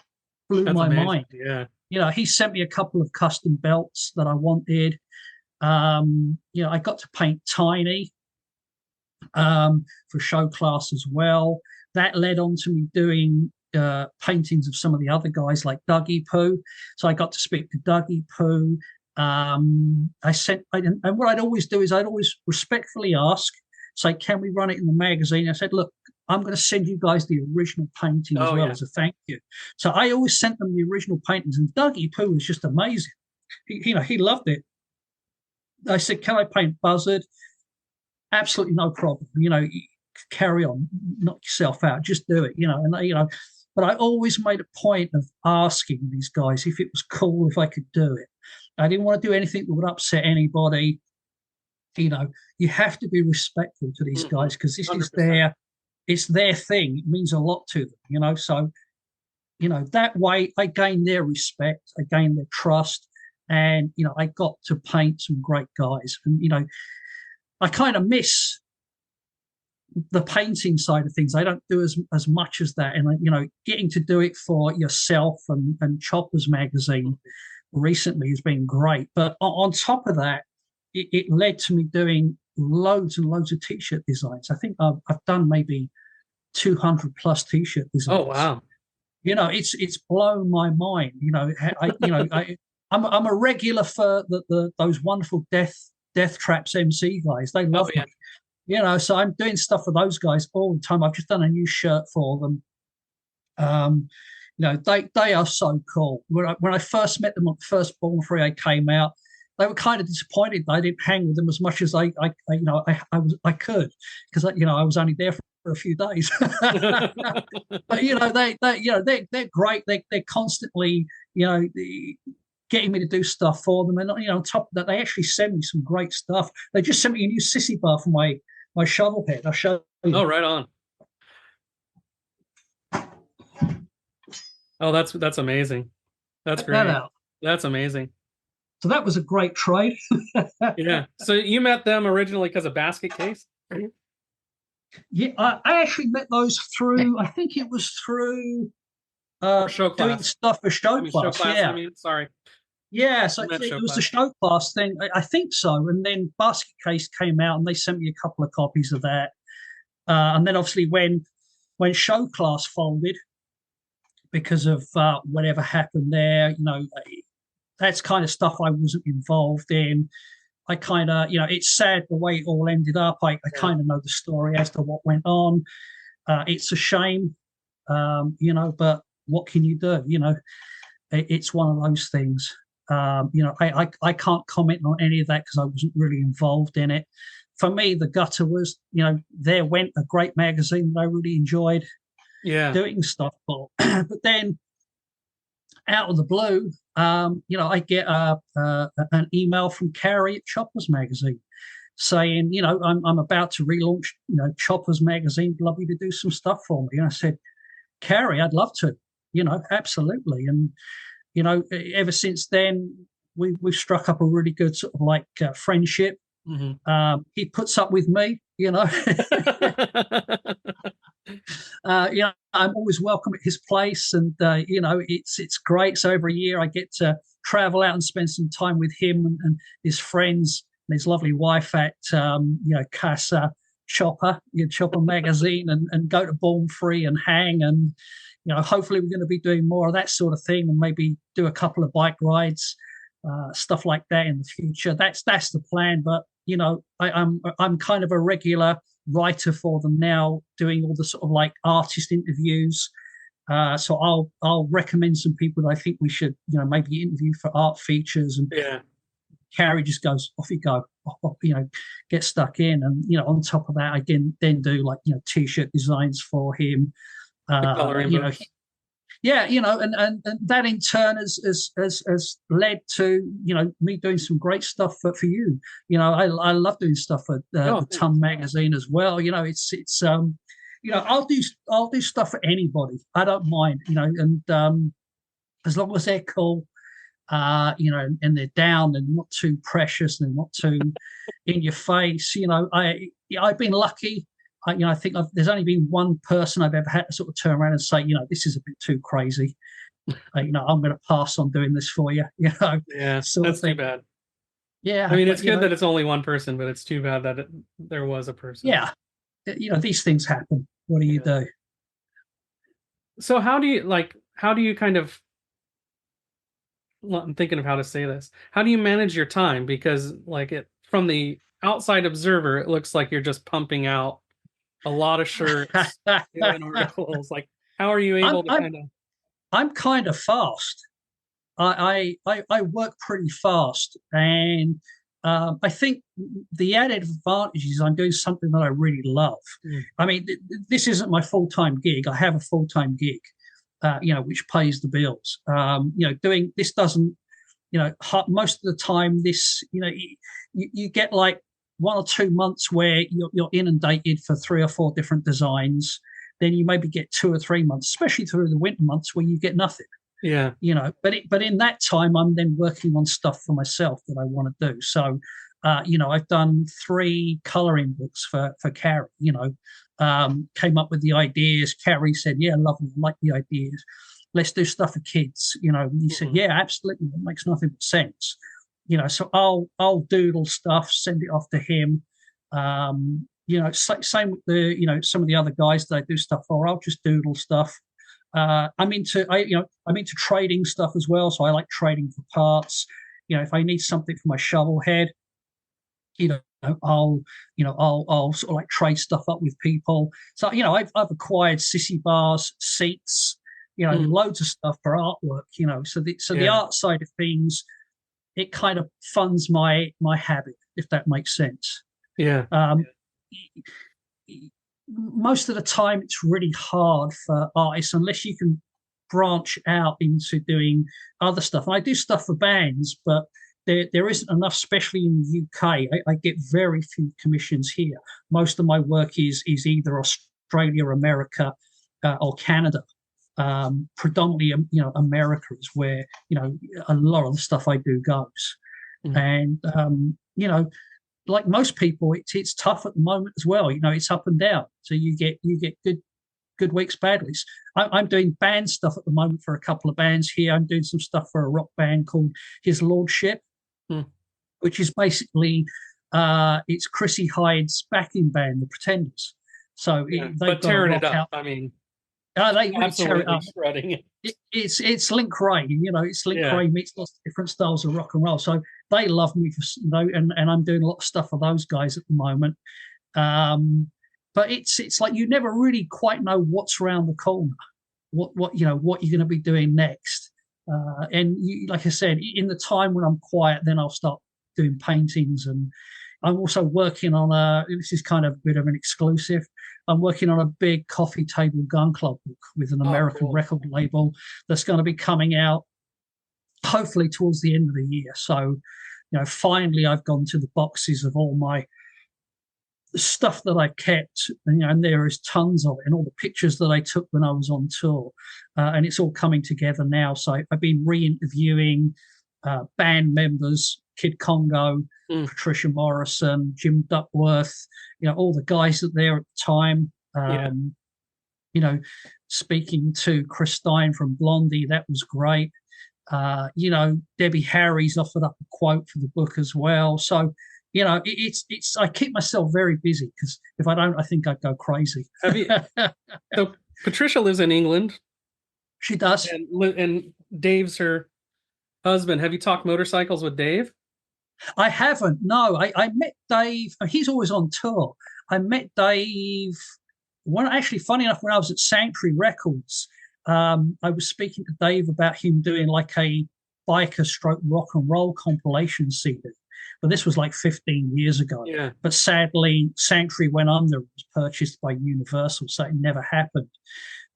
blew That's my amazing. mind. Yeah. He sent me a couple of custom belts that I wanted. I got to paint Tiny for show class as well. That led on to me doing paintings of some of the other guys like Dougie Pooh. So I got to speak to Dougie Pooh. And what I'd always do is I'd always respectfully ask, say, can we run it in the magazine? I said, look, I'm going to send you guys the original painting as well as a thank you. So I always sent them the original paintings, and Dougie Pooh was just amazing. He loved it. I said, can I paint Buzzard? Absolutely no problem. Carry on, knock yourself out, just do it. But I always made a point of asking these guys if it was cool, if I could do it. I didn't want to do anything that would upset anybody. You have to be respectful to these guys because this 100%. It's their thing. It means a lot to them, So, that way I gained their respect, I gained their trust, and, I got to paint some great guys. And, I kind of miss the painting side of things. I don't do as much as that. And, getting to do it for yourself and Choppers magazine recently has been great. But on top of that, it led to me doing loads and loads of t-shirt designs. I think I've done maybe 200 plus t-shirt designs. Oh wow! It's blown my mind. I'm a regular for those wonderful Death Traps MC guys. They love me. So I'm doing stuff for those guys all the time. I've just done a new shirt for them. Um, they are so cool. When I first met them on the first Born Free I came out, they were kind of disappointed that I didn't hang with them as much as I could, because I was only there for a few days. But they're great. They're constantly getting me to do stuff for them, and on top of that, they actually send me some great stuff. They just sent me a new sissy bar for my shovel head. I'll show Oh, you. right on. Oh, that's amazing. That's Check that great. out. That's amazing. So that was a great trade. Yeah. So you met them originally because of Basket Case? Yeah, I actually met those through. I think it was through Or show doing class? stuff for I show mean, show class. class, I Yeah, mean, sorry. yeah. So I meant it show was the class. show class thing. I think so. And then Basket Case came out, and they sent me a couple of copies of that. And then obviously when show class folded because of whatever happened there, that's kind of stuff I wasn't involved in. I kind of, it's sad the way it all ended up. I Yeah. kind of know the story as to what went on. It's a shame, but what can you do? It's one of those things. I can't comment on any of that because I wasn't really involved in it. For me, the gutter was, there went a great magazine that I really enjoyed Yeah. doing stuff for. But then out of the blue, I get an email from Carrie at Choppers Magazine saying, I'm about to relaunch, Choppers Magazine. Love you to do some stuff for me. And I said, Carrie, I'd love to, absolutely. And, ever since then, we've struck up a really good sort of like friendship. Hmm. He puts up with me, I'm always welcome at his place, and it's great. So every year I get to travel out and spend some time with him and his friends and his lovely wife at Casa Chopper, Chopper Magazine, and go to Born Free and hang, and hopefully we're going to be doing more of that sort of thing, and maybe do a couple of bike rides, stuff like that in the future. That's the plan. But I'm kind of a regular writer for them now, doing all the sort of like artist interviews. So I'll recommend some people that I think we should maybe interview for art features, and Yeah. Carrie just goes off you go, get stuck in, and on top of that, I then do like t-shirt designs for him. The coloring books. Yeah, and that in turn has led to me doing some great stuff for you. I love doing stuff for Oh, the thanks. Ton magazine as well. It's I'll do stuff for anybody. I don't mind. And as long as they're cool, and they're down and not too precious and not too in your face. I've been lucky. I think there's only been one person I've ever had to sort of turn around and say, this is a bit too crazy. I'm going to pass on doing this for you. Yeah, Sort of that's too thing. bad. Yeah, I mean, but it's good that it's only one person, but it's too bad that there was a person. yeah, these things happen. What do you Yeah. do? So how do you kind of, well, I'm thinking of how to say this. How do you manage your time? Because from the outside observer, it looks like you're just pumping out a lot of shirts, doing articles. Like, how are you I'm able to I'm kind of? I'm kind of fast. I work pretty fast, and I think the added advantage is I'm doing something that I really love. Mm. I mean, this isn't my full time gig. I have a full time gig, which pays the bills. Doing this doesn't, most of the time, this, you get like 1 or 2 months where you're inundated for 3 or 4 different designs. Then you maybe get 2 or 3 months, especially through the winter months, where you get nothing. Yeah. But in that time I'm then working on stuff for myself that I want to do. So I've done 3 coloring books for Carrie. Came up with the ideas. Carrie said, yeah, lovely, I like the ideas, let's do stuff for kids. He said, Mhm. yeah, absolutely, it makes nothing but sense. So I'll doodle stuff, send it off to him. Same with some of the other guys that I do stuff for. I'll just doodle stuff. I'm into trading stuff as well. So I like trading for parts. If I need something for my shovel head, I'll sort of like trade stuff up with people. So I've acquired sissy bars, seats, Mm. loads of stuff for artwork. So the Yeah. art side of things, it kind of funds my habit, if that makes sense. Yeah. Um, Most of the time, it's really hard for artists unless you can branch out into doing other stuff. And I do stuff for bands, but there isn't enough, especially in the UK. I get very few commissions here. Most of my work is either Australia, America, or Canada. Predominantly, America is where a lot of the stuff I do goes. Mm. And like most people, it's tough at the moment as well. It's up and down. So you get good weeks, bad weeks. I'm doing band stuff at the moment for a couple of bands here. I'm doing some stuff for a rock band called His Lordship, Mm. which is basically it's Chrissy Hyde's backing band, the Pretenders. So Yeah. they've But got a tearing it rock up. out. I mean, They really tear it absolutely up. shredding it. It's Link Ray, it's Link Yeah. Ray meets lots of different styles of rock and roll. So they love me for and I'm doing a lot of stuff for those guys at the moment. But it's like you never really quite know what's around the corner, what you're going to be doing next. And like I said, in the time when I'm quiet, then I'll start doing paintings. And I'm also working on this is kind of a bit of an exclusive. I'm working on a big coffee table gun club book with an Oh, American cool. record label that's going to be coming out hopefully towards the end of the year. So, finally I've gone to the boxes of all my stuff that I kept, and there is tons of it, and all the pictures that I took when I was on tour, and it's all coming together now. So I've been re-interviewing band members, Kid Congo, Mm. Patricia Morrison, Jim Duckworth, all the guys that there at the time. Yeah. You know, Speaking to Chris Stein from Blondie, that was great. Debbie Harry's offered up a quote for the book as well. So, it's I keep myself very busy because if I don't, I think I'd go crazy. Have you? So Patricia lives in England, She does. and Dave's her husband. Have you talked motorcycles with Dave? I haven't. No, I met Dave. He's always on tour. I met Dave actually, funny enough, when I was at Sanctuary Records, I was speaking to Dave about him doing like a biker stroke rock and roll compilation CD. But this was like 15 years ago. Yeah. But sadly, Sanctuary went under, it was purchased by Universal, so it never happened.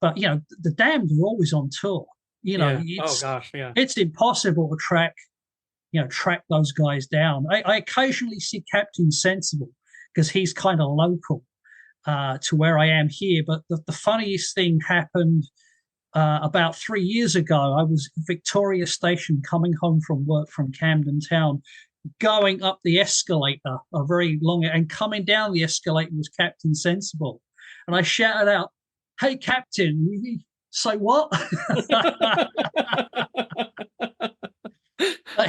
But the Damned are always on tour. Yeah. Oh It's gosh. Yeah. it's impossible to track those guys down. I occasionally see Captain Sensible because he's kind of local to where I am here. But the funniest thing happened about 3 years ago. I was at Victoria Station coming home from work from Camden Town, going up the escalator, a very long, and coming down the escalator was Captain Sensible. And I shouted out, "Hey, Captain." Say what?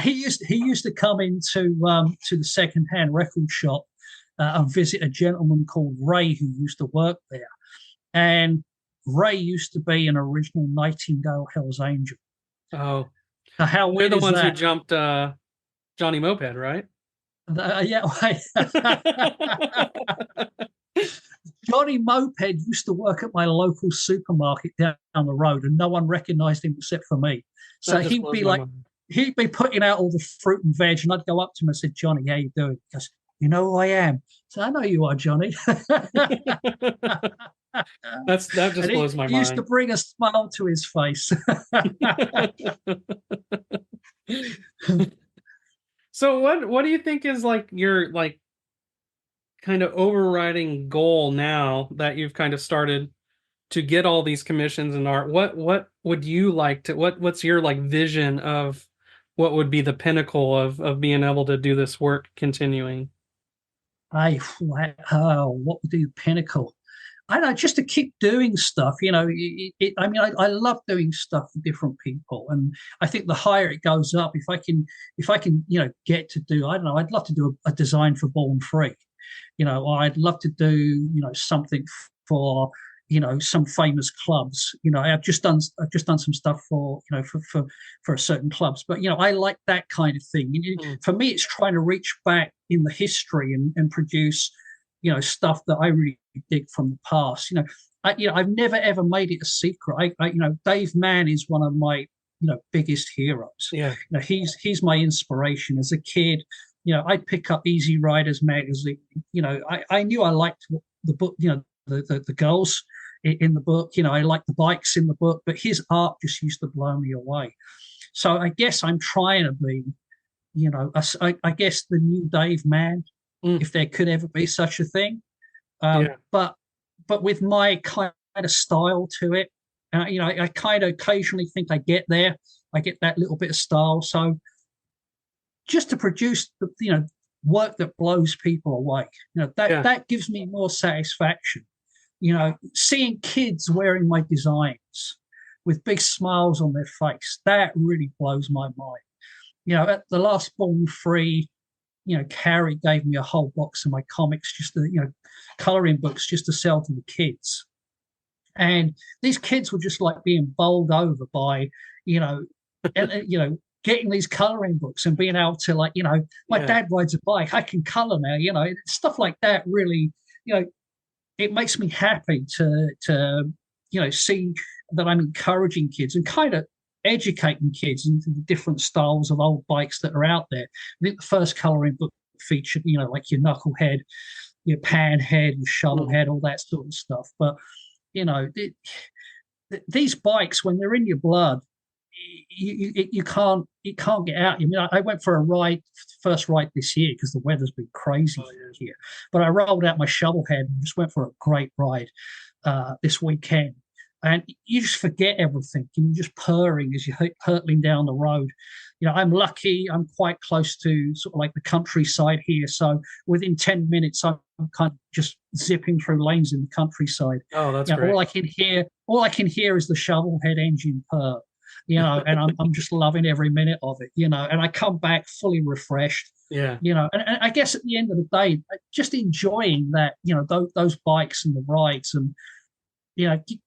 He used to come into to the second-hand record shop and visit a gentleman called Ray who used to work there. And Ray used to be an original Nightingale Hell's Angel. Oh, So how they're weird the is ones who that? jumped Johnny Moped, right? Yeah. Johnny Moped used to work at my local supermarket down the road, and no one recognized him except for me. So That just blows my mind. he'd be putting out all the fruit and veg, and I'd go up to him and say, "Johnny, how you doing?" He goes, "You know who I am?" So I know you are, Johnny. That just And blows my he used to mind. bring a smile to his face. So what do you think is like your like kind of overriding goal now that you've kind of started to get all these commissions in art? What would you like to what's your like vision of what would be the pinnacle of being able to do this work continuing? What would be the pinnacle? I don't know, just to keep doing stuff. I love doing stuff for different people, and I think the higher it goes up, if I can, get to do, I don't know, I'd love to do a design for Born Free. Or I'd love to do, something for, some famous clubs. I've just done some stuff for, for certain clubs. But I like that kind of thing. Mm. For me, it's trying to reach back in the history and produce, stuff that I really dig from the past. I've never ever made it a secret. Dave Mann is one of my biggest heroes. Yeah. He's my inspiration as a kid. I'd pick up Easy Riders magazine. I knew I liked the book. The girls in the book. I liked the bikes in the book, but his art just used to blow me away. So I guess I'm trying to be, I guess the new Dave Mann, if there could ever be such a thing. But with my kind of style to it, I kind of occasionally think I get there. I get that little bit of style. So just to produce the work that blows people away, that gives me more satisfaction. Seeing kids wearing my designs with big smiles on their face, that really blows my mind. At the last Born Free, Carrie gave me a whole box of my comics, just to, coloring books, just to sell to the kids. And these kids were just like being bowled over by, getting these coloring books and being able to, like, my dad rides a bike, I can color now, stuff like that. Really, it makes me happy to see that I'm encouraging kids and kind of educating kids into the different styles of old bikes that are out there. I think the first coloring book featured, like your knucklehead, your panhead, your shovelhead, all that sort of stuff. But these bikes, when they're in your blood, you can't get out. I mean, I went for a first ride this year because the weather's been crazy here. But I rolled out my shovelhead and just went for a great ride this weekend. And you just forget everything, and you're just purring as you're hurtling down the road. I'm lucky. I'm quite close to sort of like the countryside here, so within 10 minutes, I'm kind of just zipping through lanes in the countryside. Oh, that's great. All I can hear is the shovelhead engine purr. And I'm just loving every minute of it. And I come back fully refreshed. Yeah. And I guess at the end of the day, just enjoying that. Those bikes and the rides and.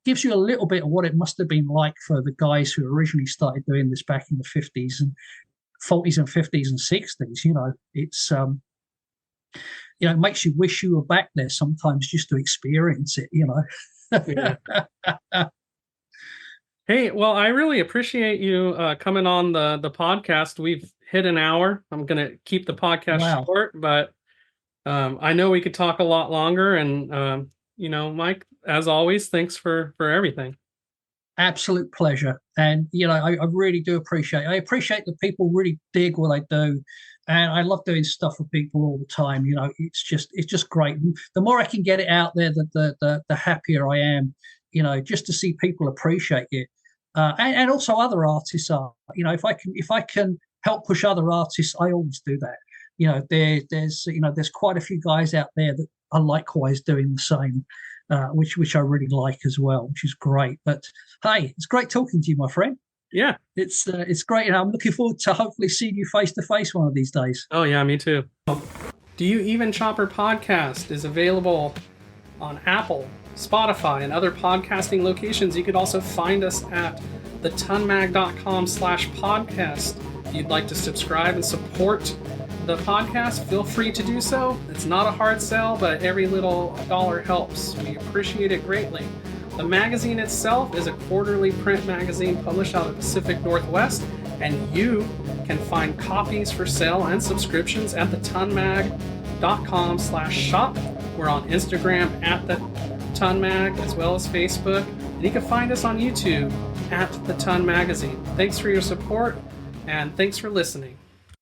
Gives you a little bit of what it must have been like for the guys who originally started doing this back in the 50s and 40s and 50s and 60s. It's it makes you wish you were back there sometimes just to experience it. Yeah. Hey, well, I really appreciate you coming on the podcast. We've hit an hour. I'm gonna keep the podcast short, but I know we could talk a lot longer. And Mike, as always, thanks for everything. Absolute pleasure. And, I really do appreciate it. I appreciate that people really dig what I do. And I love doing stuff for people all the time. It's just great. And the more I can get it out there, the happier I am, just to see people appreciate it. And also other artists are, if I can help push other artists, I always do that. There's quite a few guys out there that are likewise doing the same. Which I really like as well, which is great. But hey, it's great talking to you, my friend. Yeah, it's great, and I'm looking forward to hopefully seeing you face to face one of these days. Oh yeah, me too. Do You Even Chopper podcast is available on Apple, Spotify, and other podcasting locations. You could also find us at thetunmag.com/podcast. If you'd like to subscribe and support the podcast, feel free to do so. It's not a hard sell, but every little dollar helps. We appreciate it greatly. The magazine itself is a quarterly print magazine published out of the Pacific Northwest, and you can find copies for sale and subscriptions at thetunmag.com/shop. We're on Instagram at the Tunmag, as well as Facebook, and you can find us on YouTube at the Tun Magazine. Thanks for your support, and thanks for listening.